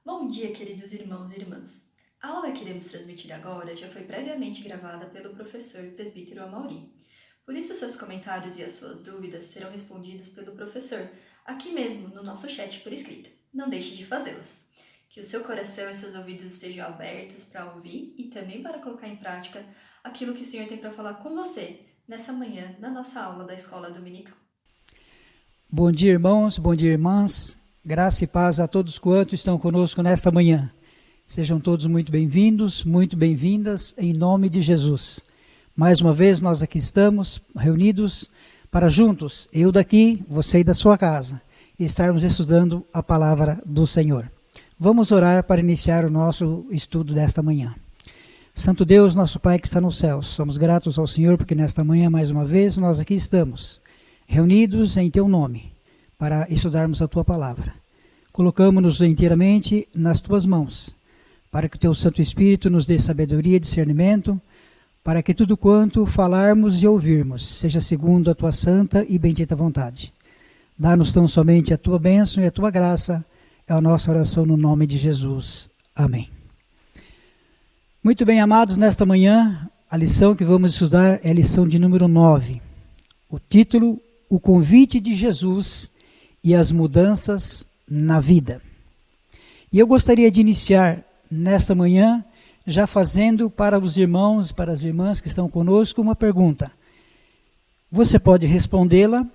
Bom dia, queridos irmãos e irmãs. A aula que iremos transmitir agora já foi previamente gravada pelo professor presbítero Amauri. Por isso, seus comentários e as suas dúvidas serão respondidos pelo professor, aqui mesmo no nosso chat por escrito. Não deixe de fazê-las. Que o seu coração e seus ouvidos estejam abertos para ouvir e também para colocar em prática aquilo que o Senhor tem para falar com você nessa manhã, na nossa aula da Escola Dominical. Bom dia, irmãos, bom dia, irmãs. Graça e paz a todos quantos estão conosco nesta manhã. Sejam todos muito bem-vindos, muito bem-vindas, em nome de Jesus. Mais uma vez, nós aqui estamos reunidos para juntos, eu daqui, você da sua casa, estarmos estudando a palavra do Senhor. Vamos orar para iniciar o nosso estudo desta manhã. Santo Deus, nosso Pai que está nos céus, somos gratos ao Senhor porque nesta manhã, mais uma vez, nós aqui estamos, reunidos em Teu nome, para estudarmos a Tua palavra. Colocamos-nos inteiramente nas Tuas mãos, para que o Teu Santo Espírito nos dê sabedoria e discernimento, para que tudo quanto falarmos e ouvirmos seja segundo a Tua santa e bendita vontade. Dá-nos tão somente a Tua bênção e a Tua graça, é a nossa oração no nome de Jesus. Amém. Muito bem, amados, nesta manhã, a lição que vamos estudar é a lição de número 9. O título, O Convite de Jesus e as Mudanças na Vida. E eu gostaria de iniciar nesta manhã, já fazendo para os irmãos, para as irmãs que estão conosco, uma pergunta. Você pode respondê-la,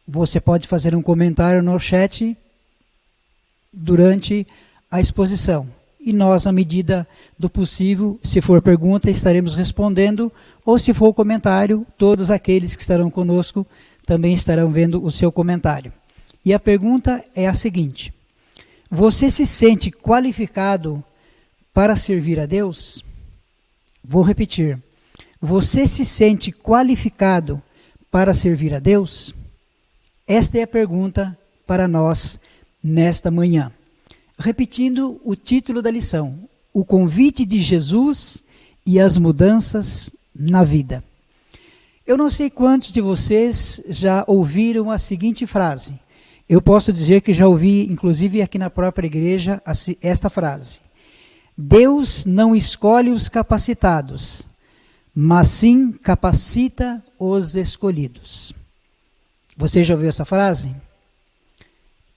você pode fazer um comentário no chat durante a exposição. E nós, à medida do possível, se for pergunta, estaremos respondendo, ou se for comentário, todos aqueles que estarão conosco também estarão vendo o seu comentário. E a pergunta é a seguinte: você se sente qualificado para servir a Deus? Vou repetir. Você se sente qualificado para servir a Deus? Esta é a pergunta para nós nesta manhã. Repetindo o título da lição, O Convite de Jesus e as Mudanças na Vida. Eu não sei quantos de vocês já ouviram a seguinte frase. Eu posso dizer que já ouvi, inclusive aqui na própria igreja, esta frase. Deus não escolhe os capacitados, mas sim capacita os escolhidos. Você já ouviu essa frase?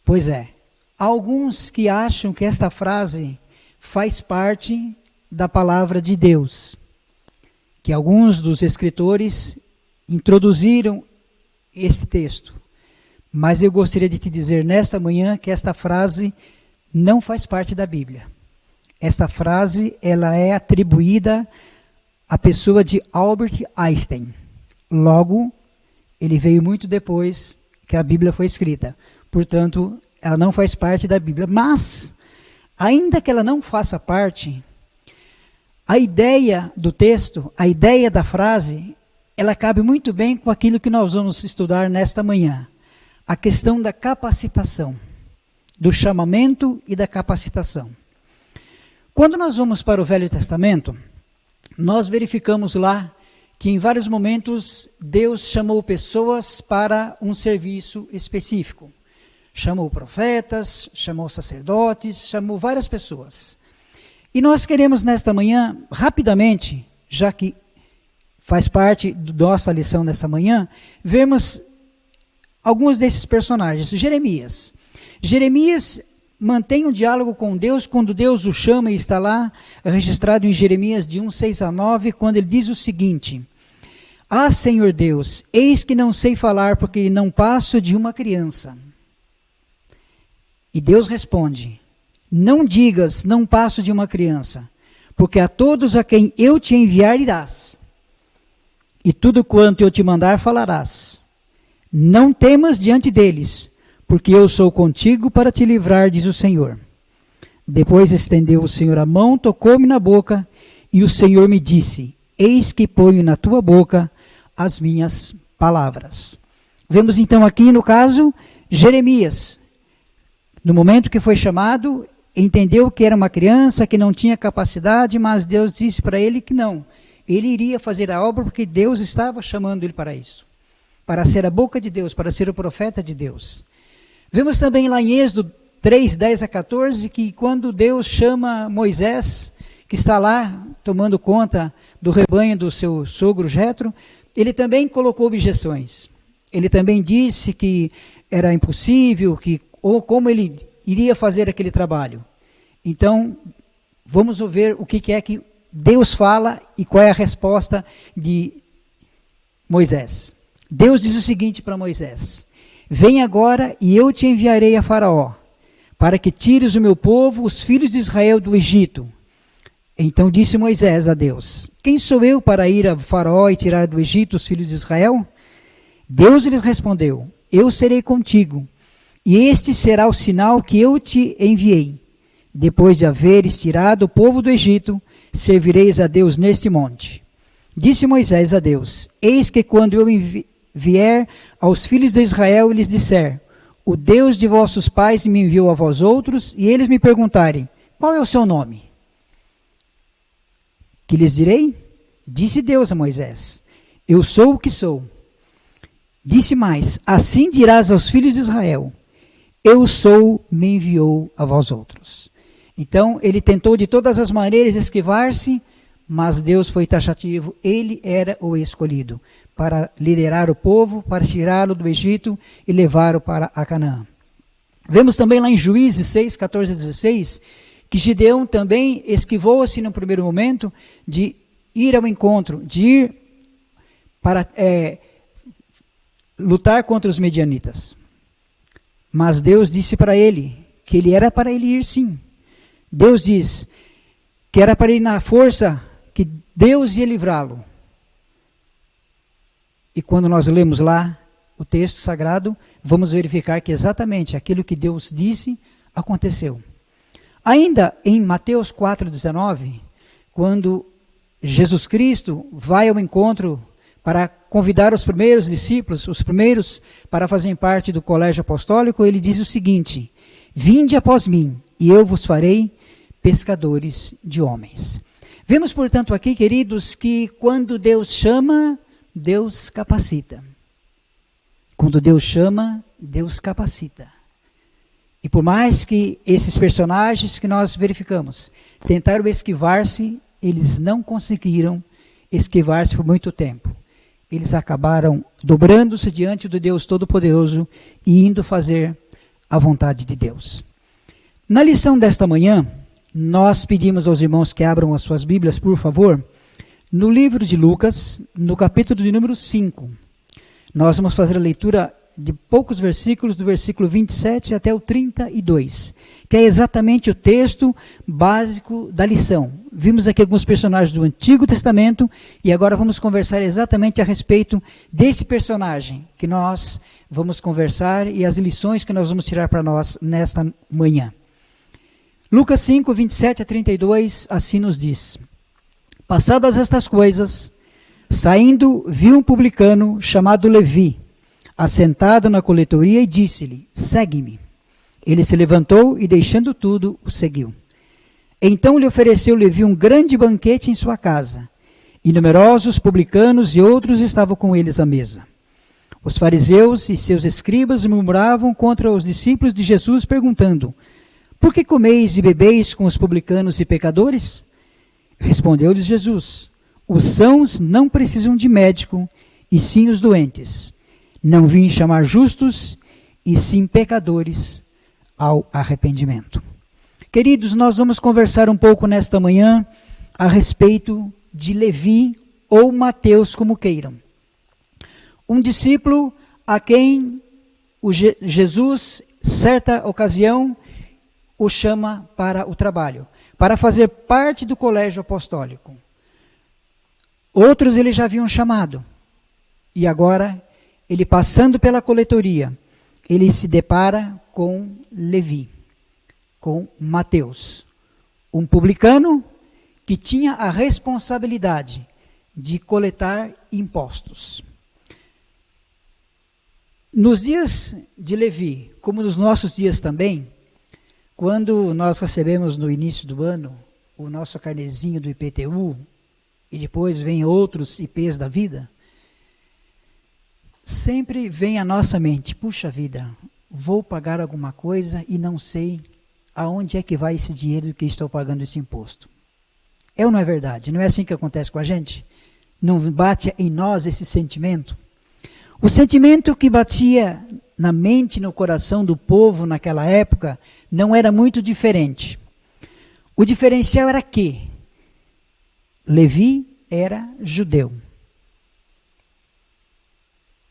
Pois é. Há alguns que acham que esta frase faz parte da palavra de Deus, que alguns dos escritores introduziram esse texto. Mas eu gostaria de te dizer nesta manhã que esta frase não faz parte da Bíblia. Esta frase ela é atribuída à pessoa de Albert Einstein. Logo, ele veio muito depois que a Bíblia foi escrita. Portanto, ela não faz parte da Bíblia, mas, ainda que ela não faça parte, a ideia do texto, a ideia da frase, ela cabe muito bem com aquilo que nós vamos estudar nesta manhã. A questão da capacitação, do chamamento e da capacitação. Quando nós vamos para o Velho Testamento, nós verificamos lá que em vários momentos Deus chamou pessoas para um serviço específico. Chamou profetas, chamou sacerdotes, chamou várias pessoas. E nós queremos nesta manhã, rapidamente, já que faz parte da nossa lição nessa manhã, vermos alguns desses personagens. Jeremias. Jeremias mantém um diálogo com Deus quando Deus o chama e está lá registrado em Jeremias de 1:6-9, quando ele diz o seguinte: Ah, Senhor Deus, eis que não sei falar porque não passo de uma criança. E Deus responde: Não digas, não passo de uma criança, porque a todos a quem eu te enviar irás, e tudo quanto eu te mandar falarás. Não temas diante deles, porque eu sou contigo para te livrar, diz o Senhor. Depois estendeu o Senhor a mão, tocou-me na boca, e o Senhor me disse: Eis que ponho na tua boca as minhas palavras. Vemos então aqui no caso Jeremias. No momento que foi chamado, entendeu que era uma criança, que não tinha capacidade, mas Deus disse para ele que não. Ele iria fazer a obra porque Deus estava chamando ele para isso. Para ser a boca de Deus, para ser o profeta de Deus. Vemos também lá em Êxodo 3, 10 a 14, que quando Deus chama Moisés, que está lá tomando conta do rebanho do seu sogro Jetro, ele também colocou objeções. Ele também disse que era impossível, ou como ele iria fazer aquele trabalho. Então, vamos ver o que é que Deus fala e qual é a resposta de Moisés. Deus diz o seguinte para Moisés: vem agora e eu te enviarei a Faraó, para que tires o meu povo, os filhos de Israel, do Egito. Então disse Moisés a Deus: quem sou eu para ir a Faraó e tirar do Egito os filhos de Israel? Deus lhes respondeu: eu serei contigo, e este será o sinal que eu te enviei. Depois de haveres tirado o povo do Egito, servireis a Deus neste monte. Disse Moisés a Deus: eis que quando eu vier aos filhos de Israel e lhes disser: o Deus de vossos pais me enviou a vós outros, e eles me perguntarem: qual é o seu nome? Que lhes direi? Disse Deus a Moisés: eu sou o que sou. Disse mais: assim dirás aos filhos de Israel: eu sou, me enviou a vós outros. Então ele tentou de todas as maneiras esquivar-se, mas Deus foi taxativo. Ele era o escolhido para liderar o povo, para tirá-lo do Egito e levá-lo para a Canaã. Vemos também lá em Juízes 6, 14 a 16, que Gideão também esquivou-se no primeiro momento de ir ao encontro, de ir para lutar contra os medianitas. Mas Deus disse para ele que ele era para ele ir sim. Deus diz que era para ir na força que Deus ia livrá-lo. E quando nós lemos lá o texto sagrado, vamos verificar que exatamente aquilo que Deus disse aconteceu. Ainda em Mateus 4,19, quando Jesus Cristo vai ao encontro para convidar os primeiros discípulos, os primeiros para fazerem parte do colégio apostólico, ele diz o seguinte: vinde após mim, e eu vos farei pescadores de homens. Vemos, portanto, aqui, queridos, que quando Deus chama, Deus capacita. Quando Deus chama, Deus capacita. E por mais que esses personagens que nós verificamos tentaram esquivar-se, eles não conseguiram esquivar-se por muito tempo. Eles acabaram dobrando-se diante do Deus Todo-Poderoso e indo fazer a vontade de Deus. Na lição desta manhã, nós pedimos aos irmãos que abram as suas Bíblias, por favor, no livro de Lucas, no capítulo de número 5. Nós vamos fazer a leitura de poucos versículos, do versículo 27 até o 32, que é exatamente o texto básico da lição. Vimos aqui alguns personagens do Antigo Testamento e agora vamos conversar exatamente a respeito desse personagem que nós vamos conversar e as lições que nós vamos tirar para nós nesta manhã. Lucas 5, 27 a 32, assim nos diz: passadas estas coisas, saindo, viu um publicano chamado Levi, assentado na coletoria, e disse-lhe: segue-me. Ele se levantou e, deixando tudo, o seguiu. Então lhe ofereceu Levi um grande banquete em sua casa, e numerosos publicanos e outros estavam com eles à mesa. Os fariseus e seus escribas murmuravam contra os discípulos de Jesus, perguntando: por que comeis e bebeis com os publicanos e pecadores? Respondeu-lhes Jesus: os sãos não precisam de médico, e sim os doentes. Não vim chamar justos, e sim pecadores ao arrependimento. Queridos, nós vamos conversar um pouco nesta manhã a respeito de Levi, ou Mateus, como queiram. Um discípulo a quem Jesus, certa ocasião, o chama para o trabalho, para fazer parte do colégio apostólico. Outros ele já haviam chamado, e agora, ele passando pela coletoria, ele se depara com Levi, com Mateus, um publicano que tinha a responsabilidade de coletar impostos. Nos dias de Levi, como nos nossos dias também, quando nós recebemos no início do ano o nosso carnezinho do IPTU, e depois vem outros IPs da vida, sempre vem à nossa mente: puxa vida, vou pagar alguma coisa e não sei aonde é que vai esse dinheiro que estou pagando esse imposto. É ou não é verdade? Não é assim que acontece com a gente? Não bate em nós esse sentimento? O sentimento que batia na mente e no coração do povo naquela época não era muito diferente. O diferencial era que Levi era judeu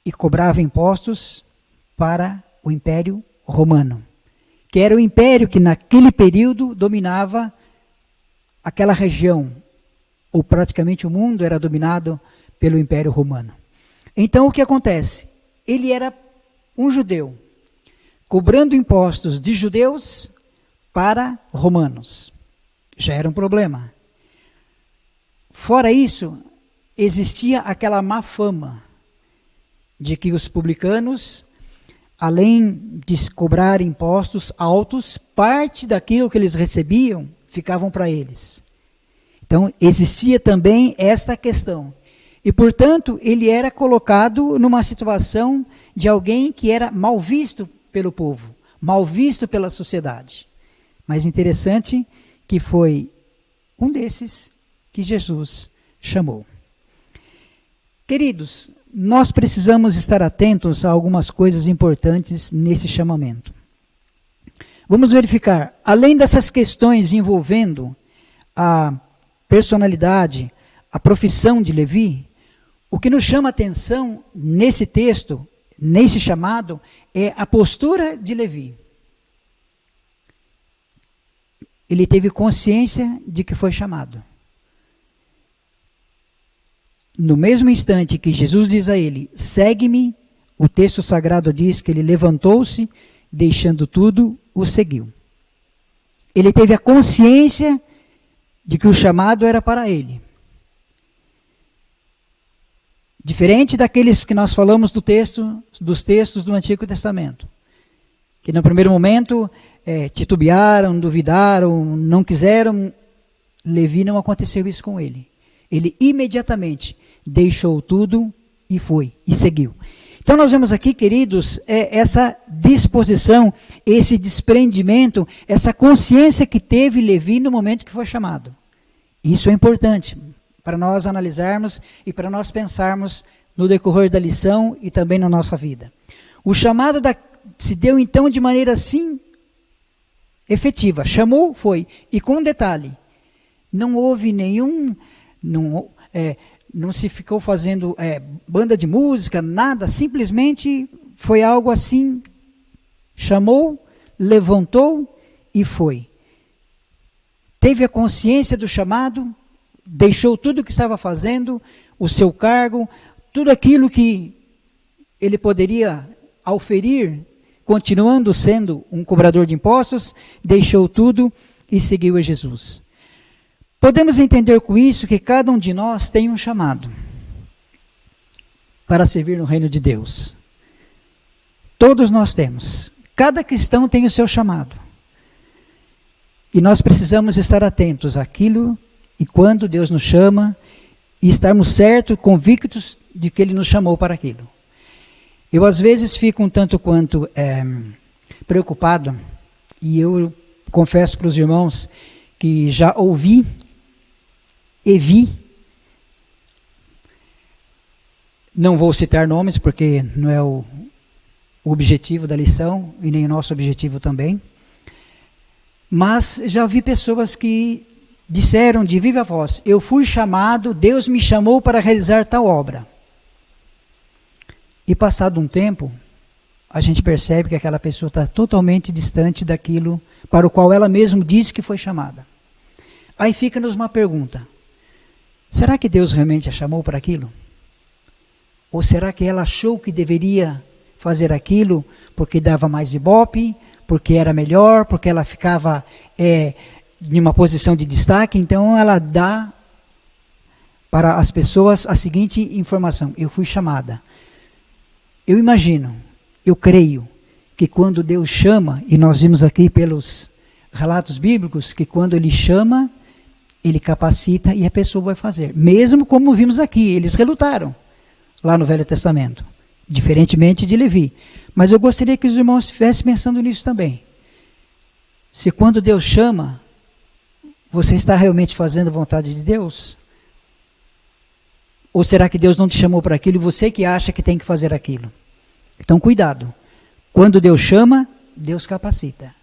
e cobrava impostos para o Império Romano, que era o império que naquele período dominava aquela região, ou praticamente o mundo era dominado pelo Império Romano. Então o que acontece? Ele era um judeu, cobrando impostos de judeus para romanos. Já era um problema. Fora isso, existia aquela má fama de que os publicanos, além de cobrar impostos altos, parte daquilo que eles recebiam ficavam para eles. Então, existia também esta questão. E, portanto, ele era colocado numa situação de alguém que era mal visto pelo povo, mal visto pela sociedade. Mas interessante que foi um desses que Jesus chamou. Queridos, nós precisamos estar atentos a algumas coisas importantes nesse chamamento. Vamos verificar, além dessas questões envolvendo a personalidade, a profissão de Levi, o que nos chama a atenção nesse texto, nesse chamado, é a postura de Levi. Ele teve consciência de que foi chamado. No mesmo instante que Jesus diz a ele, segue-me, o texto sagrado diz que ele levantou-se, deixando tudo, o seguiu. Ele teve a consciência de que o chamado era para ele. Diferente daqueles que nós falamos dos textos do Antigo Testamento, que no primeiro momento titubearam, duvidaram, não quiseram, Levi não aconteceu isso com ele. Ele imediatamente deixou tudo e foi, e seguiu. Então nós vemos aqui, queridos, essa disposição, esse desprendimento, essa consciência que teve Levi no momento que foi chamado. Isso é importante para nós analisarmos e para nós pensarmos no decorrer da lição e também na nossa vida. O chamado se deu então de maneira assim efetiva. Chamou, foi. E com um detalhe, não houve nenhum... Não se ficou fazendo banda de música, nada, simplesmente foi algo assim, chamou, levantou e foi. Teve a consciência do chamado, deixou tudo o que estava fazendo, o seu cargo, tudo aquilo que ele poderia auferir, continuando sendo um cobrador de impostos, deixou tudo e seguiu a Jesus. Podemos entender com isso que cada um de nós tem um chamado para servir no reino de Deus. Todos nós temos. Cada cristão tem o seu chamado. E nós precisamos estar atentos àquilo e quando Deus nos chama e estarmos certos, convictos de que Ele nos chamou para aquilo. Eu às vezes fico um tanto quanto preocupado e eu confesso para os irmãos que já ouvi e vi, não vou citar nomes porque não é o objetivo da lição e nem o nosso objetivo também, mas já vi pessoas que disseram de viva voz, eu fui chamado, Deus me chamou para realizar tal obra. E passado um tempo, a gente percebe que aquela pessoa está totalmente distante daquilo para o qual ela mesma disse que foi chamada. Aí fica-nos uma pergunta, será que Deus realmente a chamou para aquilo? Ou será que ela achou que deveria fazer aquilo porque dava mais ibope, porque era melhor, porque ela ficava em uma posição de destaque? Então ela dá para as pessoas a seguinte informação, eu fui chamada. Eu imagino, eu creio, que quando Deus chama, e nós vimos aqui pelos relatos bíblicos, que quando Ele chama, Ele capacita e a pessoa vai fazer. Mesmo como vimos aqui, eles relutaram lá no Velho Testamento, diferentemente de Levi. Mas eu gostaria que os irmãos estivessem pensando nisso também. Se quando Deus chama, você está realmente fazendo a vontade de Deus? Ou será que Deus não te chamou para aquilo e você que acha que tem que fazer aquilo? Então, cuidado. Quando Deus chama, Deus capacita.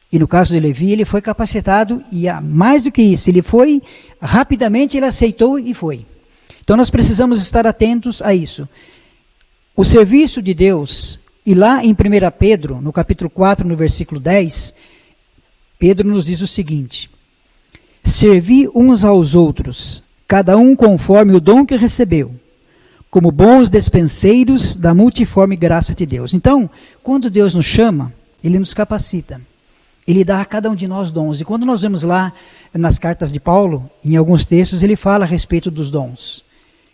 E no caso de Levi, ele foi capacitado e mais do que isso, ele foi, rapidamente ele aceitou e foi. Então nós precisamos estar atentos a isso. O serviço de Deus, e lá em 1 Pedro, no capítulo 4, no versículo 10, Pedro nos diz o seguinte: servi uns aos outros, cada um conforme o dom que recebeu, como bons despenseiros da multiforme graça de Deus. Então, quando Deus nos chama, Ele nos capacita. Ele dá a cada um de nós dons. E quando nós vemos lá nas cartas de Paulo, em alguns textos, ele fala a respeito dos dons.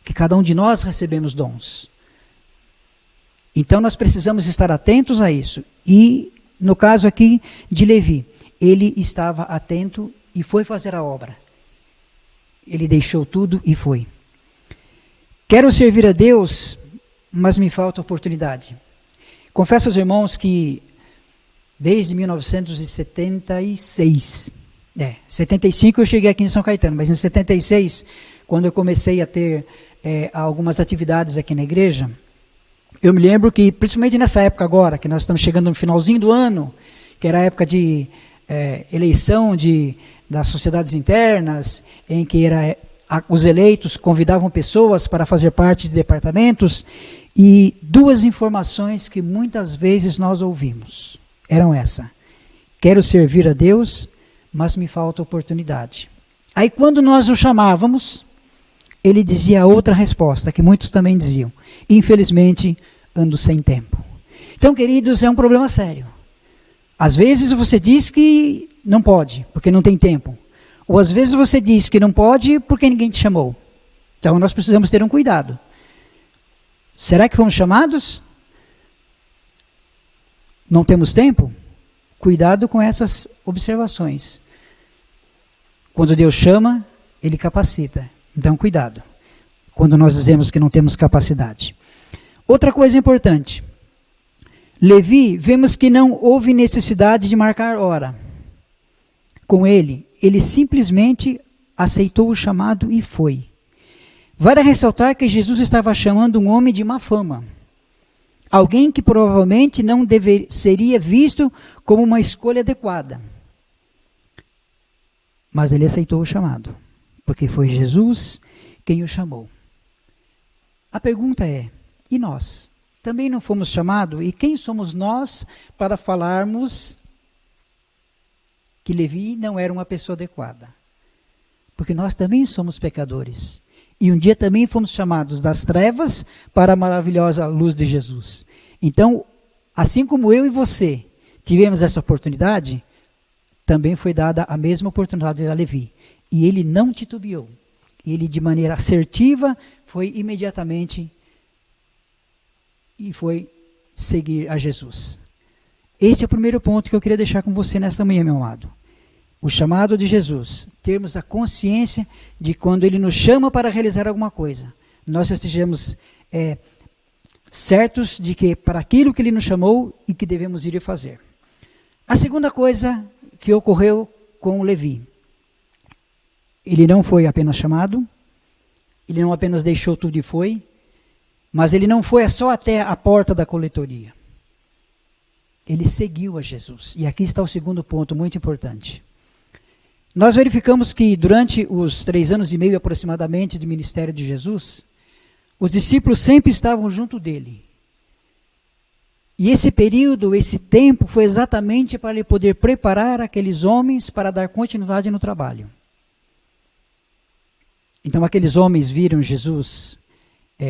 Que cada um de nós recebemos dons. Então nós precisamos estar atentos a isso. E no caso aqui de Levi, ele estava atento e foi fazer a obra. Ele deixou tudo e foi. Quero servir a Deus, mas me falta oportunidade. Confesso aos irmãos que desde 1976, 75 eu cheguei aqui em São Caetano, mas em 76, quando eu comecei a ter algumas atividades aqui na igreja, eu me lembro que, principalmente nessa época agora, que nós estamos chegando no finalzinho do ano, que era a época de eleição das sociedades internas, em que os eleitos convidavam pessoas para fazer parte de departamentos, e duas informações que muitas vezes nós ouvimos eram essa: quero servir a Deus, mas me falta oportunidade. Aí quando nós o chamávamos, ele dizia outra resposta, que muitos também diziam: infelizmente, ando sem tempo. Então, queridos, é um problema sério. Às vezes você diz que não pode, porque não tem tempo. Ou às vezes você diz que não pode porque ninguém te chamou. Então nós precisamos ter um cuidado. Será que fomos chamados? Não temos tempo? Cuidado com essas observações. Quando Deus chama, Ele capacita. Então cuidado. Quando nós dizemos que não temos capacidade. Outra coisa importante. Levi, vemos que não houve necessidade de marcar hora com ele. Ele simplesmente aceitou o chamado e foi. Vale ressaltar que Jesus estava chamando um homem de má fama. Alguém que provavelmente não seria visto como uma escolha adequada. Mas ele aceitou o chamado, porque foi Jesus quem o chamou. A pergunta é: e nós? Também não fomos chamados? E quem somos nós para falarmos que Levi não era uma pessoa adequada? Porque nós também somos pecadores. E um dia também fomos chamados das trevas para a maravilhosa luz de Jesus. Então, assim como eu e você tivemos essa oportunidade, também foi dada a mesma oportunidade a Levi. E ele não titubeou. Ele, de maneira assertiva, foi imediatamente e foi seguir a Jesus. Esse é o primeiro ponto que eu queria deixar com você nessa manhã, meu amado. O chamado de Jesus, termos a consciência de quando Ele nos chama para realizar alguma coisa, nós estejamos certos de que para aquilo que Ele nos chamou e que devemos ir e fazer. A segunda coisa que ocorreu com Levi, ele não foi apenas chamado, ele não apenas deixou tudo e foi, mas ele não foi só até a porta da coletoria. Ele seguiu a Jesus. E aqui está o segundo ponto muito importante. Nós verificamos que durante os 3 anos e meio aproximadamente do ministério de Jesus, os discípulos sempre estavam junto dele. E esse período, esse tempo, foi exatamente para ele poder preparar aqueles homens para dar continuidade no trabalho. Então aqueles homens viram Jesus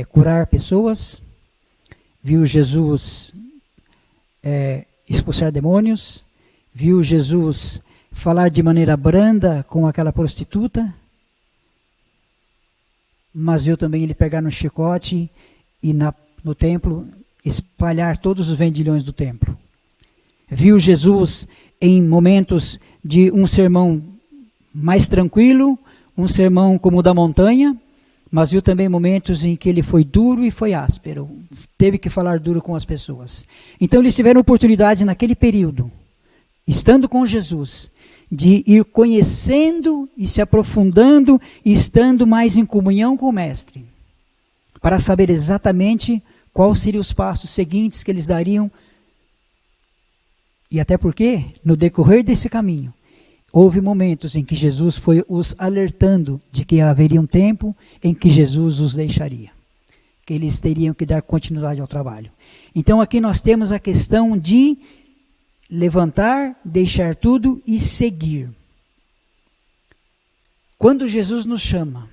curar pessoas, viu Jesus expulsar demônios, viu Jesus falar de maneira branda com aquela prostituta, mas viu também ele pegar no chicote e no templo espalhar todos os vendilhões do templo. Viu Jesus em momentos de um sermão mais tranquilo, um sermão como o da montanha, mas viu também momentos em que ele foi duro e foi áspero. Teve que falar duro com as pessoas. Então eles tiveram oportunidade naquele período, estando com Jesus, de ir conhecendo e se aprofundando e estando mais em comunhão com o Mestre, para saber exatamente quais seriam os passos seguintes que eles dariam. E até porque, no decorrer desse caminho, houve momentos em que Jesus foi os alertando de que haveria um tempo em que Jesus os deixaria, que eles teriam que dar continuidade ao trabalho. Então aqui nós temos a questão de levantar, deixar tudo e seguir. Quando Jesus nos chama,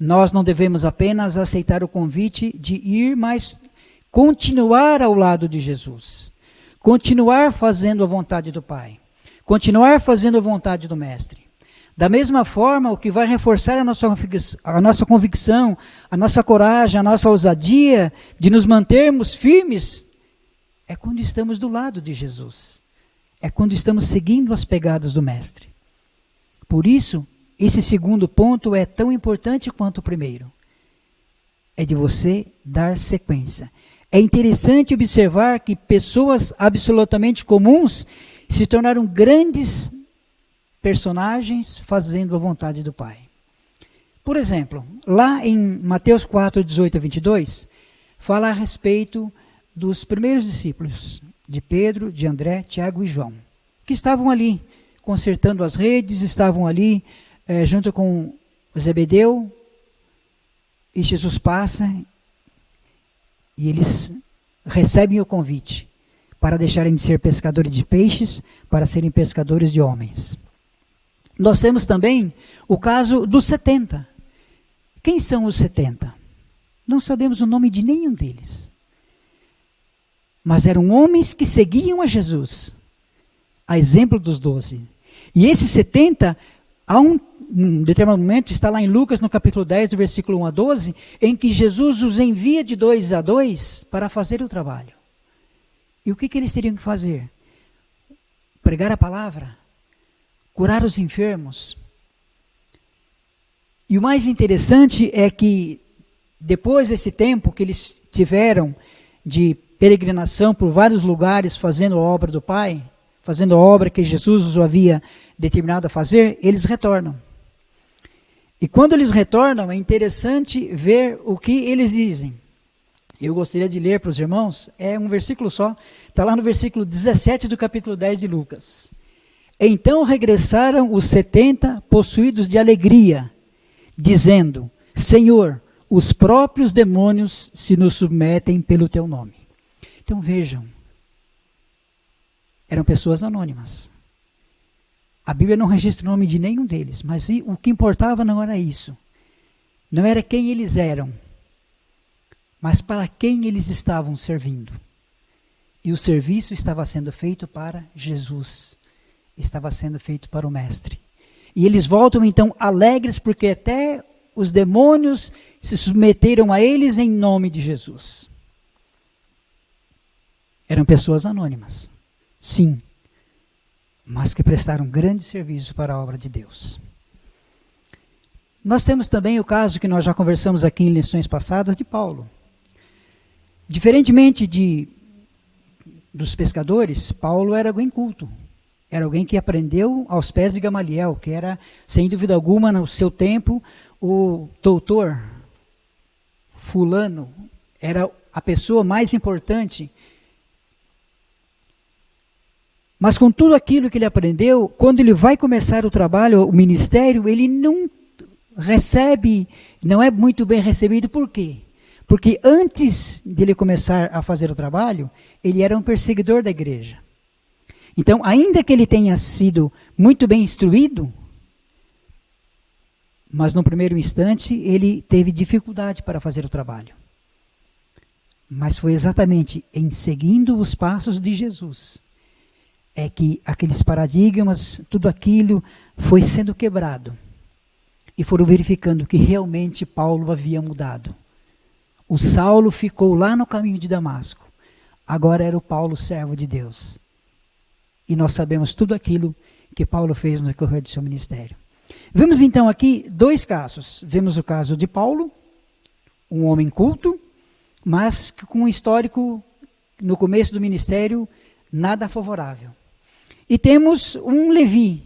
nós não devemos apenas aceitar o convite de ir, mas continuar ao lado de Jesus. Continuar fazendo a vontade do Pai. Continuar fazendo a vontade do Mestre. Da mesma forma, o que vai reforçar a nossa convicção, a nossa coragem, a nossa ousadia de nos mantermos firmes, é quando estamos do lado de Jesus. É quando estamos seguindo as pegadas do Mestre. Por isso, esse segundo ponto é tão importante quanto o primeiro. É de você dar sequência. É interessante observar que pessoas absolutamente comuns se tornaram grandes personagens fazendo a vontade do Pai. Por exemplo, lá em Mateus 4, 18 a 22, fala a respeito dos primeiros discípulos, de Pedro, de André, Tiago e João, que estavam ali consertando as redes, estavam ali junto com Zebedeu, e Jesus passa e eles recebem o convite para deixarem de ser pescadores de peixes para serem pescadores de homens. Nós temos também o caso dos 70. Quem são os 70? Não sabemos o nome de nenhum deles. Mas eram homens que seguiam a Jesus, a exemplo dos 12. E esses 70, há um determinado momento, está lá em Lucas, no capítulo 10, do versículo 1 a 12, em que Jesus os envia de 2 a 2 para fazer o trabalho. E o que eles teriam que fazer? Pregar a palavra, curar os enfermos. E o mais interessante é que, depois desse tempo que eles tiveram de peregrinação por vários lugares, fazendo a obra do Pai, fazendo a obra que Jesus os havia determinado a fazer, eles retornam. E quando eles retornam, é interessante ver o que eles dizem. Eu gostaria de ler para os irmãos, é um versículo só, está lá no versículo 17 do capítulo 10 de Lucas. Então regressaram os 70 possuídos de alegria, dizendo: Senhor, os próprios demônios se nos submetem pelo teu nome. Então vejam, eram pessoas anônimas. A Bíblia não registra o nome de nenhum deles, mas o que importava não era isso. Não era quem eles eram, mas para quem eles estavam servindo. E o serviço estava sendo feito para Jesus, estava sendo feito para o Mestre. E eles voltam então alegres, porque até os demônios se submeteram a eles em nome de Jesus. Eram pessoas anônimas, sim, mas que prestaram grande serviço para a obra de Deus. Nós temos também o caso que nós já conversamos aqui em lições passadas de Paulo. Diferentemente dos pescadores, Paulo era alguém culto. Era alguém que aprendeu aos pés de Gamaliel, que era, sem dúvida alguma, no seu tempo, o doutor fulano, era a pessoa mais importante. Mas com tudo aquilo que ele aprendeu, quando ele vai começar o trabalho, o ministério, ele não recebe, não é muito bem recebido. Por quê? Porque antes de ele começar a fazer o trabalho, ele era um perseguidor da igreja. Então, ainda que ele tenha sido muito bem instruído, mas no primeiro instante ele teve dificuldade para fazer o trabalho. Mas foi exatamente em seguindo os passos de Jesus é que aqueles paradigmas, tudo aquilo foi sendo quebrado. E foram verificando que realmente Paulo havia mudado. O Saulo ficou lá no caminho de Damasco. Agora era o Paulo, servo de Deus. E nós sabemos tudo aquilo que Paulo fez no decorrer do seu ministério. Vemos então aqui dois casos. Vemos o caso de Paulo, um homem culto, mas com um histórico, no começo do ministério, nada favorável. E temos um Levi,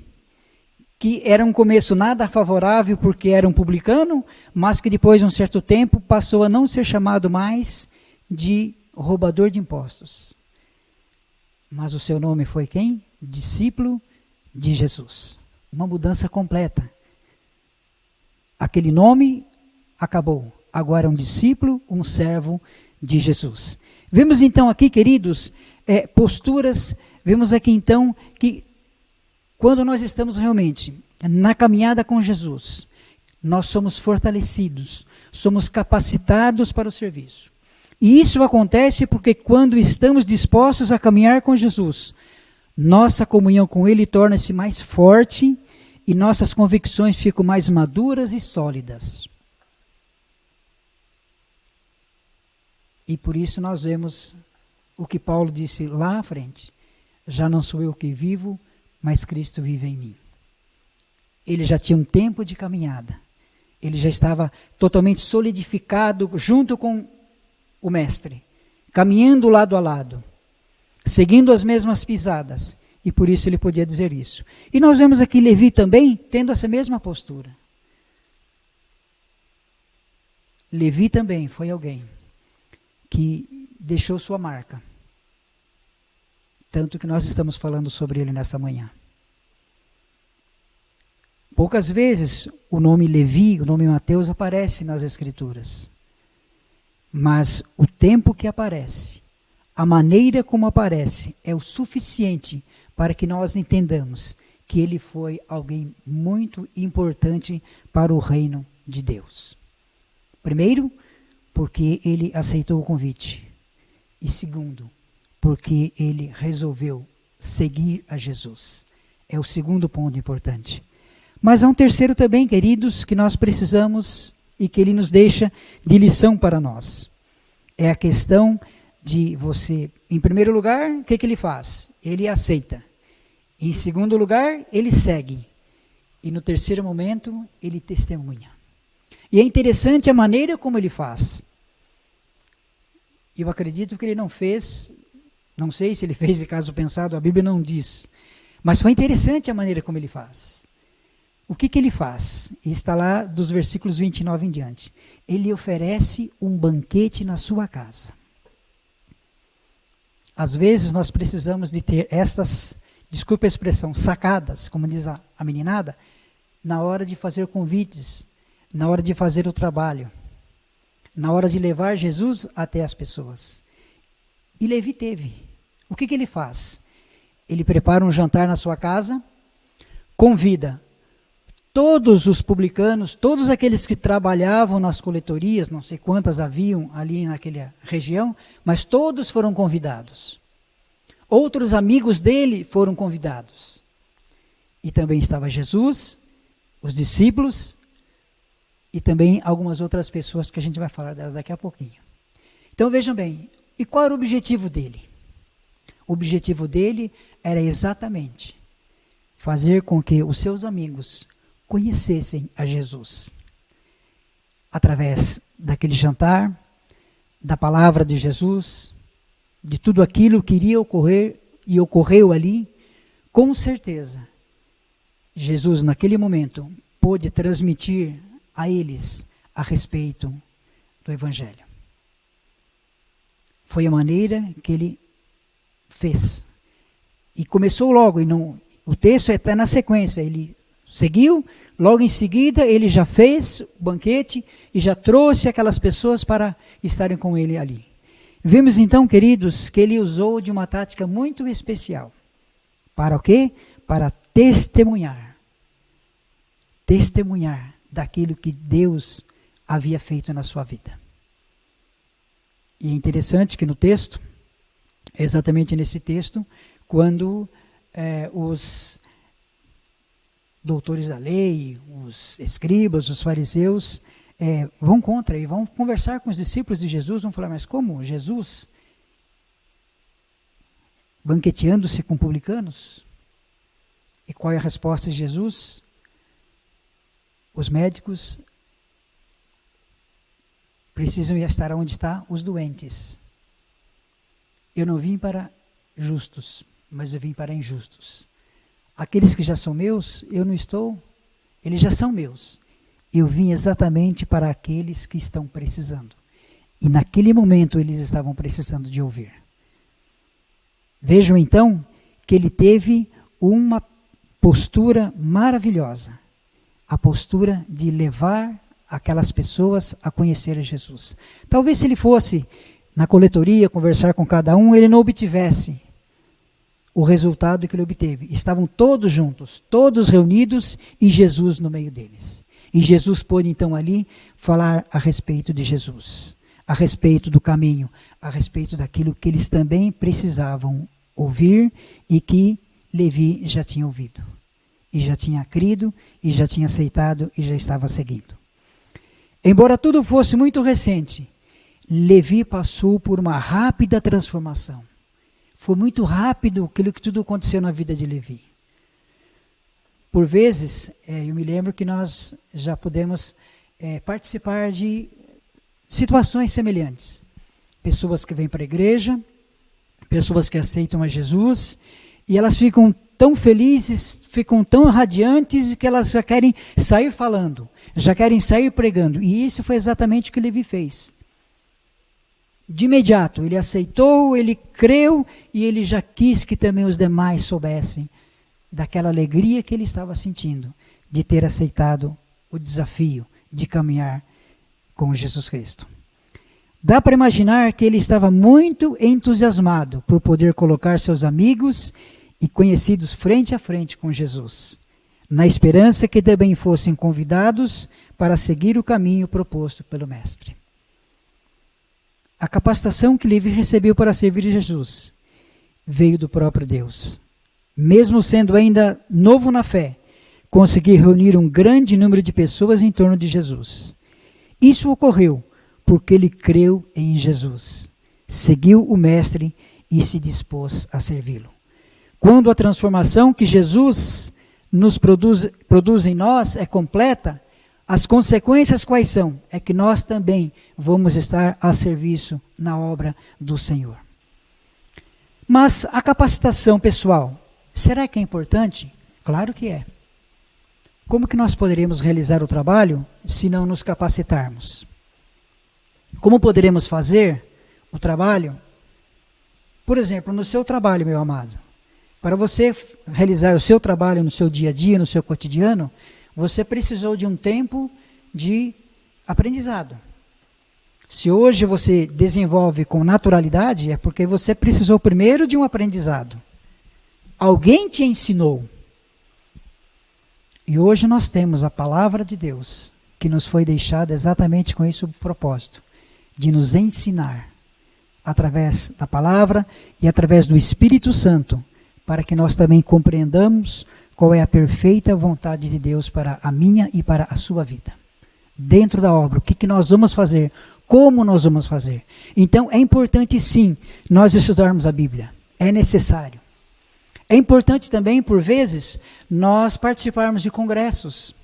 que era um começo nada favorável porque era um publicano, mas que depois de um certo tempo passou a não ser chamado mais de roubador de impostos. Mas o seu nome foi quem? Discípulo de Jesus. Uma mudança completa. Aquele nome acabou. Agora é um discípulo, um servo de Jesus. Vemos então aqui, queridos, posturas, vemos aqui então que quando nós estamos realmente na caminhada com Jesus, nós somos fortalecidos, somos capacitados para o serviço. E isso acontece porque quando estamos dispostos a caminhar com Jesus, nossa comunhão com Ele torna-se mais forte e nossas convicções ficam mais maduras e sólidas. E por isso nós vemos o que Paulo disse lá à frente. Já não sou eu que vivo, mas Cristo vive em mim. Ele já tinha um tempo de caminhada. Ele já estava totalmente solidificado junto com o Mestre, caminhando lado a lado, seguindo as mesmas pisadas. E por isso ele podia dizer isso. E nós vemos aqui Levi também tendo essa mesma postura. Levi também foi alguém que deixou sua marca. Tanto que nós estamos falando sobre ele nessa manhã. Poucas vezes o nome Levi, o nome Mateus aparece nas Escrituras. Mas o tempo que aparece, a maneira como aparece, é o suficiente para que nós entendamos que ele foi alguém muito importante para o reino de Deus. Primeiro, porque ele aceitou o convite. E segundo, porque ele resolveu seguir a Jesus. É o segundo ponto importante. Mas há um terceiro também, queridos, que nós precisamos e que ele nos deixa de lição para nós. É a questão de você, em primeiro lugar, o que ele faz? Ele aceita. Em segundo lugar, ele segue. E no terceiro momento, ele testemunha. E é interessante a maneira como ele faz. Eu acredito que ele não fez, não sei se ele fez de caso pensado, a Bíblia não diz. Mas foi interessante a maneira como ele faz. O que ele faz? Está lá dos versículos 29 em diante. Ele oferece um banquete na sua casa. Às vezes nós precisamos de ter estas, desculpe a expressão, sacadas, como diz a meninada, na hora de fazer convites, na hora de fazer o trabalho, na hora de levar Jesus até as pessoas. E Levi teve. O que ele faz? Ele prepara um jantar na sua casa, convida todos os publicanos, todos aqueles que trabalhavam nas coletorias, não sei quantas haviam ali naquela região, mas todos foram convidados. Outros amigos dele foram convidados. E também estava Jesus, os discípulos, e também algumas outras pessoas que a gente vai falar delas daqui a pouquinho. Então vejam bem, e qual era o objetivo dele? O objetivo dele era exatamente fazer com que os seus amigos conhecessem a Jesus. Através daquele jantar, da palavra de Jesus, de tudo aquilo que iria ocorrer e ocorreu ali, com certeza, Jesus naquele momento pôde transmitir a eles a respeito do Evangelho. Foi a maneira que ele fez. E começou logo, e não, o texto está na sequência, ele seguiu, logo em seguida ele já fez o banquete e já trouxe aquelas pessoas para estarem com ele ali. Vimos então, queridos, que ele usou de uma tática muito especial. Para o quê? Para testemunhar. Testemunhar daquilo que Deus havia feito na sua vida. E é interessante que no texto, exatamente nesse texto, quando os doutores da lei, os escribas, os fariseus, vão contra e vão conversar com os discípulos de Jesus, vão falar, mas como Jesus banqueteando-se com publicanos? E qual é a resposta de Jesus? Os médicos precisam estar onde estão os doentes. Eu não vim para justos, mas eu vim para injustos. Aqueles que já são meus, eu não estou, eles já são meus. Eu vim exatamente para aqueles que estão precisando. E naquele momento eles estavam precisando de ouvir. Vejam então que ele teve uma postura maravilhosa. A postura de levar aquelas pessoas a conhecer Jesus. Talvez se ele fosse na coletoria conversar com cada um, ele não obtivesse o resultado que ele obteve. Estavam todos juntos, todos reunidos e Jesus no meio deles. E Jesus pôde então ali falar a respeito de Jesus, a respeito do caminho, a respeito daquilo que eles também precisavam ouvir e que Levi já tinha ouvido. E já tinha crido, e já tinha aceitado, e já estava seguindo. Embora tudo fosse muito recente, Levi passou por uma rápida transformação. Foi muito rápido aquilo que tudo aconteceu na vida de Levi. Por vezes, eu me lembro que nós já pudemos participar de situações semelhantes. Pessoas que vêm para a igreja, pessoas que aceitam a Jesus, e elas ficam tão felizes, ficam tão radiantes, que elas já querem sair falando, já querem sair pregando. E isso foi exatamente o que Levi fez. De imediato, ele aceitou, ele creu, e ele já quis que também os demais soubessem daquela alegria que ele estava sentindo, de ter aceitado o desafio de caminhar com Jesus Cristo. Dá para imaginar que ele estava muito entusiasmado por poder colocar seus amigos e conhecidos frente a frente com Jesus, na esperança que também fossem convidados para seguir o caminho proposto pelo Mestre. A capacitação que Levi recebeu para servir Jesus veio do próprio Deus. Mesmo sendo ainda novo na fé, conseguiu reunir um grande número de pessoas em torno de Jesus. Isso ocorreu porque ele creu em Jesus, seguiu o Mestre e se dispôs a servi-lo. Quando a transformação que Jesus nos produz em nós é completa, as consequências quais são? É que nós também vamos estar a serviço na obra do Senhor. Mas a capacitação pessoal, será que é importante? Claro que é. Como que nós poderemos realizar o trabalho se não nos capacitarmos? Como poderemos fazer o trabalho? Por exemplo, no seu trabalho, meu amado. Para você realizar o seu trabalho no seu dia a dia, no seu cotidiano, você precisou de um tempo de aprendizado. Se hoje você desenvolve com naturalidade, é porque você precisou primeiro de um aprendizado. Alguém te ensinou. E hoje nós temos a palavra de Deus, que nos foi deixada exatamente com esse propósito, de nos ensinar, através da palavra e através do Espírito Santo, para que nós também compreendamos qual é a perfeita vontade de Deus para a minha e para a sua vida. Dentro da obra, o que nós vamos fazer, como nós vamos fazer. Então é importante sim, nós estudarmos a Bíblia, é necessário. É importante também, por vezes, nós participarmos de congressos,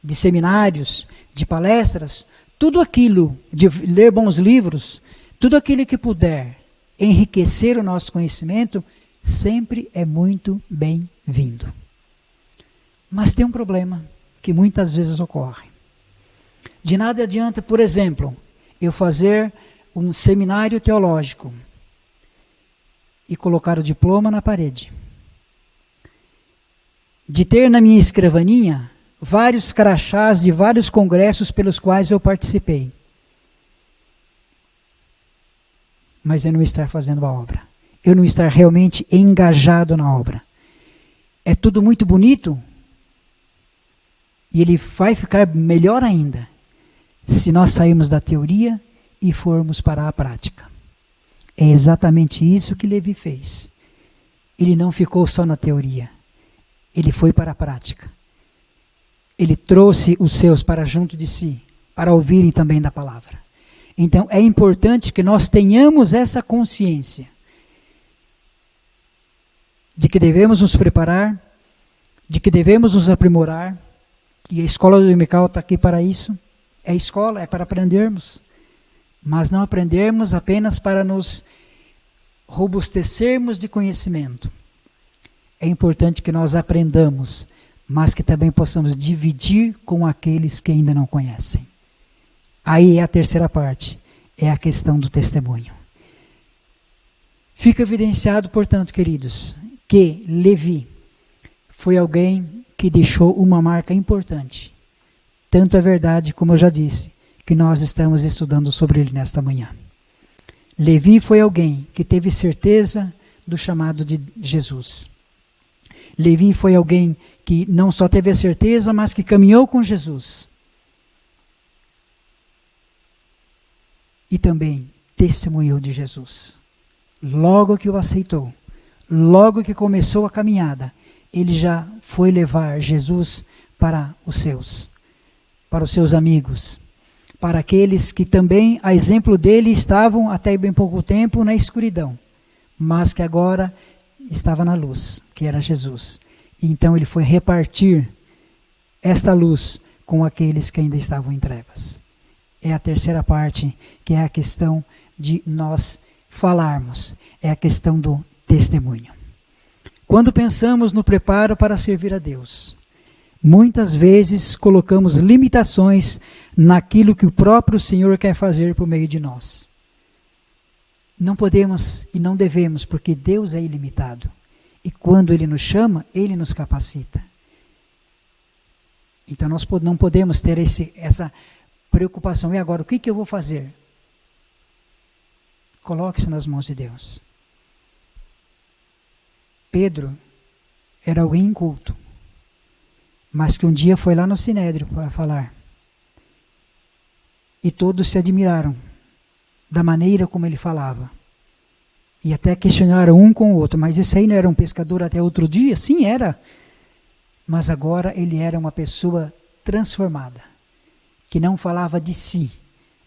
de seminários, de palestras, tudo aquilo, de ler bons livros, tudo aquilo que puder enriquecer o nosso conhecimento, sempre é muito bem-vindo. Mas tem um problema que muitas vezes ocorre. De nada adianta, por exemplo, eu fazer um seminário teológico e colocar o diploma na parede. De ter na minha escrivaninha vários crachás de vários congressos pelos quais eu participei. Mas eu não estar fazendo a obra. Eu não estar realmente engajado na obra. É tudo muito bonito. E ele vai ficar melhor ainda se nós sairmos da teoria e formos para a prática. É exatamente isso que Levi fez. Ele não ficou só na teoria. Ele foi para a prática. Ele trouxe os seus para junto de si, para ouvirem também da palavra. Então é importante que nós tenhamos essa consciência de que devemos nos preparar, de que devemos nos aprimorar, E a escola dominical está aqui para isso. É escola, é para aprendermos. Mas não aprendermos apenas para nos robustecermos de conhecimento. É importante que nós aprendamos, mas que também possamos dividir com aqueles que ainda não conhecem. Aí é a terceira parte, é a questão do testemunho. Fica evidenciado, portanto, queridos, que Levi foi alguém que deixou uma marca importante. Tanto é verdade, como eu já disse, que nós estamos estudando sobre ele nesta manhã. Levi foi alguém que teve certeza do chamado de Jesus. Levi foi alguém que não só teve a certeza, mas que caminhou com Jesus. E também testemunhou de Jesus. Logo que o aceitou, logo que começou a caminhada, ele já foi levar Jesus para os seus amigos, para aqueles que também, a exemplo dele, estavam até bem pouco tempo na escuridão, mas que agora estava na luz, que era Jesus. E então ele foi repartir esta luz com aqueles que ainda estavam em trevas. É a terceira parte, que é a questão de nós falarmos, é a questão do testemunho. Quando pensamos no preparo para servir a Deus, muitas vezes colocamos limitações naquilo que o próprio Senhor quer fazer por meio de nós. Não podemos e não devemos, porque Deus é ilimitado. E quando Ele nos chama, Ele nos capacita. Então nós não podemos ter essa preocupação. E agora, o que eu vou fazer? Coloque-se nas mãos de Deus. Pedro era alguém inculto, mas que um dia foi lá no Sinédrio para falar. E todos se admiraram da maneira como ele falava. E até questionaram um com o outro, mas esse aí não era um pescador até outro dia? Sim, era. Mas agora ele era uma pessoa transformada, que não falava de si,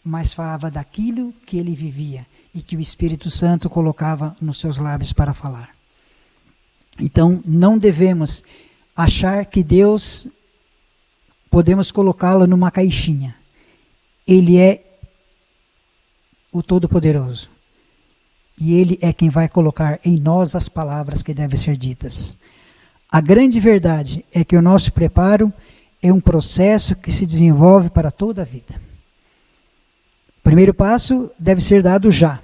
mas falava daquilo que ele vivia e que o Espírito Santo colocava nos seus lábios para falar. Então, não devemos achar que Deus, podemos colocá-lo numa caixinha. Ele é o Todo-Poderoso. E Ele é quem vai colocar em nós as palavras que devem ser ditas. A grande verdade é que o nosso preparo é um processo que se desenvolve para toda a vida. O primeiro passo deve ser dado já.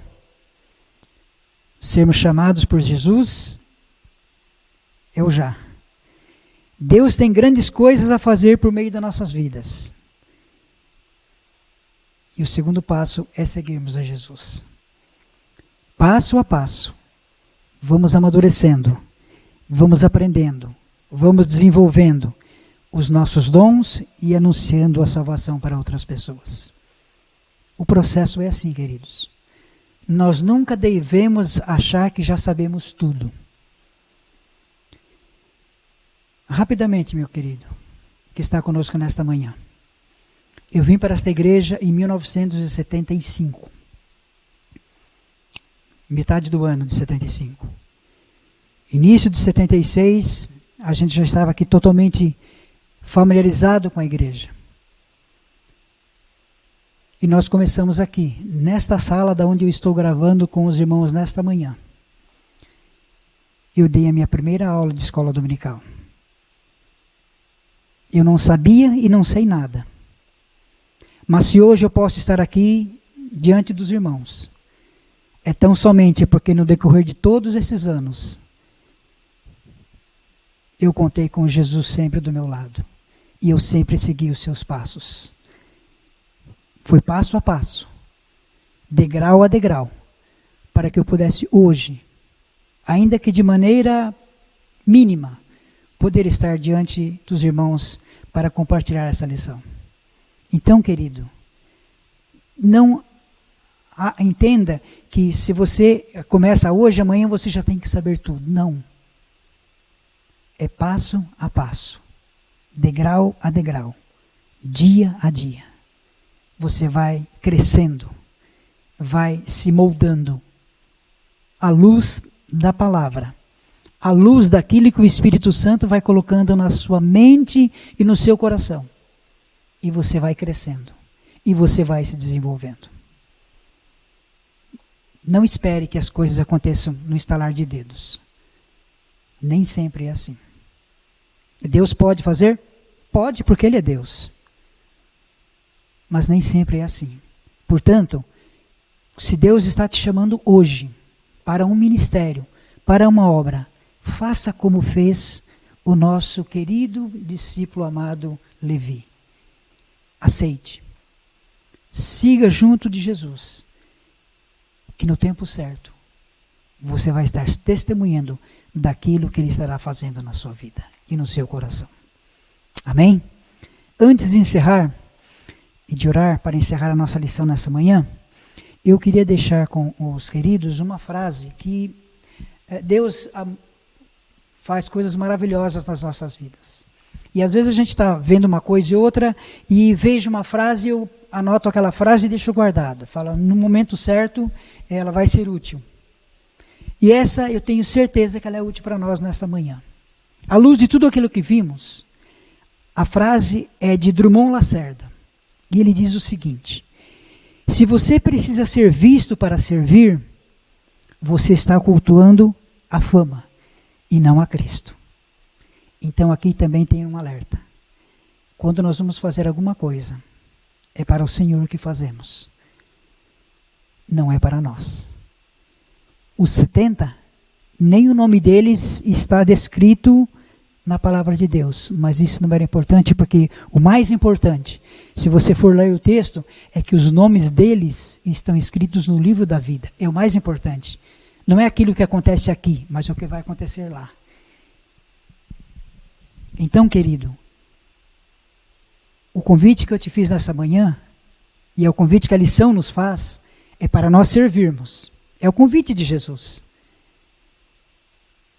Sermos chamados por Jesus é o já. Deus tem grandes coisas a fazer por meio das nossas vidas. E o segundo passo é seguirmos a Jesus. Passo a passo, vamos amadurecendo, vamos aprendendo, vamos desenvolvendo os nossos dons e anunciando a salvação para outras pessoas. O processo é assim, queridos. Nós nunca devemos achar que já sabemos tudo. Rapidamente, meu querido, que está conosco nesta manhã. Eu vim para esta igreja em 1975. Metade do ano de 75. Início de 76, a gente já estava aqui totalmente familiarizado com a igreja. E nós começamos aqui, nesta sala da onde eu estou gravando com os irmãos nesta manhã. Eu dei a minha primeira aula de escola dominical. Eu não sabia e não sei nada. Mas se hoje eu posso estar aqui diante dos irmãos, é tão somente porque no decorrer de todos esses anos, eu contei com Jesus sempre do meu lado. E eu sempre segui os seus passos. Foi passo a passo, degrau a degrau, para que eu pudesse hoje, ainda que de maneira mínima, poder estar diante dos irmãos para compartilhar essa lição. Então, querido, não entenda que se você começa hoje, amanhã você já tem que saber tudo. Não. É passo a passo, degrau a degrau, dia a dia. Você vai crescendo, vai se moldando à luz da palavra, à luz daquilo que o Espírito Santo vai colocando na sua mente e no seu coração. e você vai crescendo. E você vai se desenvolvendo. Não espere que as coisas aconteçam no estalar de dedos. Nem sempre é assim. Deus pode fazer? Pode, porque Ele é Deus. Mas nem sempre é assim. Portanto, se Deus está te chamando hoje para um ministério, para uma obra, faça como fez o nosso querido discípulo amado Levi. Aceite. Siga junto de Jesus, que no tempo certo você vai estar testemunhando daquilo que Ele estará fazendo na sua vida e no seu coração. Amém? Antes de encerrar e de orar para encerrar a nossa lição nessa manhã, eu queria deixar com os queridos uma frase que Deus faz coisas maravilhosas nas nossas vidas. E às vezes a gente está vendo uma coisa e outra e vejo uma frase, eu anoto aquela frase e deixo guardada. Fala, no momento certo, ela vai ser útil. E essa eu tenho certeza que ela é útil para nós nessa manhã. À luz de tudo aquilo que vimos, a frase é de Drummond Lacerda. E ele diz o seguinte: se você precisa ser visto para servir, você está cultuando a fama e não a Cristo. Então aqui também tem um alerta. Quando nós vamos fazer alguma coisa, é para o Senhor que fazemos. Não é para nós. Os 70, nem o nome deles está descrito na palavra de Deus. Mas isso não era importante, porque o mais importante, se você for ler o texto, é que os nomes deles estão escritos no livro da vida. É o mais importante. Não é aquilo que acontece aqui, mas o que vai acontecer lá. Então, querido, o convite que eu te fiz nessa manhã, e é o convite que a lição nos faz, é para nós servirmos. É o convite de Jesus.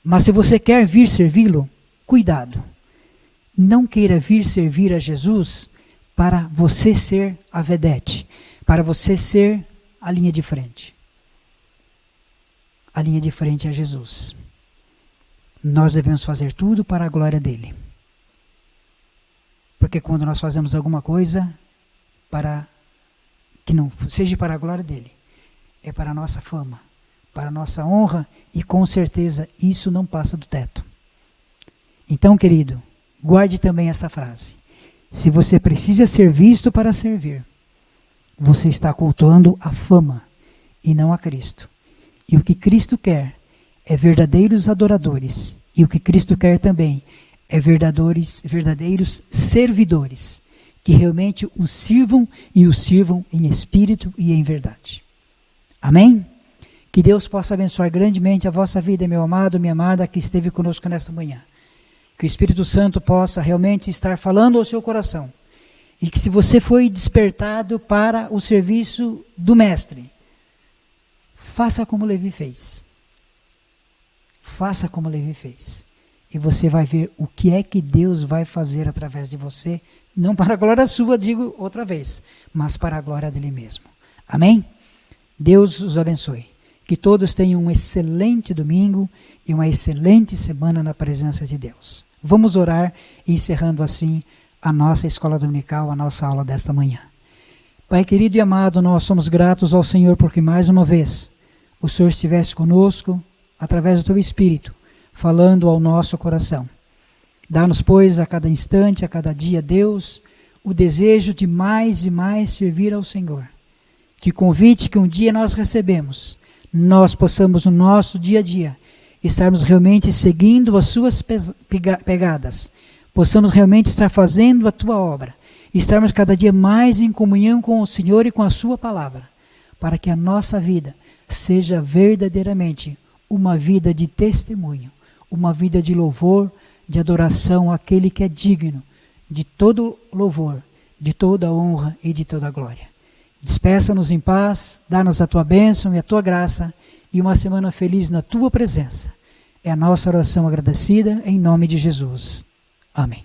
Mas se você quer vir servi-lo, cuidado. Não queira vir servir a Jesus para você ser a vedete, para você ser a linha de frente. A linha de frente é Jesus. Nós devemos fazer tudo para a glória dele. Porque quando nós fazemos alguma coisa para que não seja para a glória dele, é para a nossa fama, para a nossa honra, e com certeza isso não passa do teto. Então, querido, guarde também essa frase. Se você precisa ser visto para servir, você está cultuando a fama e não a Cristo. E o que Cristo quer é verdadeiros adoradores. E o que Cristo quer também é verdadeiros servidores, que realmente o sirvam e o sirvam em espírito e em verdade. Amém? Que Deus possa abençoar grandemente a vossa vida, meu amado, minha amada, que esteve conosco nesta manhã. Que o Espírito Santo possa realmente estar falando ao seu coração. E que se você foi despertado para o serviço do Mestre, faça como Levi fez. Faça como Levi fez. E você vai ver o que é que Deus vai fazer através de você, não para a glória sua, digo outra vez, mas para a glória dele mesmo. Amém? Deus os abençoe. Que todos tenham um excelente domingo e uma excelente semana na presença de Deus. Vamos orar, encerrando assim a nossa escola dominical, a nossa aula desta manhã. Pai querido e amado, nós somos gratos ao Senhor porque mais uma vez o Senhor estivesse conosco através do Teu Espírito, falando ao nosso coração. Dá-nos, pois, a cada instante, a cada dia, Deus, o desejo de mais e mais servir ao Senhor. Que convite que um dia nós recebemos, nós possamos no nosso dia a dia estarmos realmente seguindo as suas pegadas, possamos realmente estar fazendo a tua obra, estarmos cada dia mais em comunhão com o Senhor e com a sua palavra, para que a nossa vida seja verdadeiramente uma vida de testemunho, uma vida de louvor, de adoração àquele que é digno de todo louvor, de toda honra e de toda glória. Despeça-nos em paz, dá-nos a tua bênção e a tua graça e uma semana feliz na tua presença. É a nossa oração agradecida em nome de Jesus. Amém.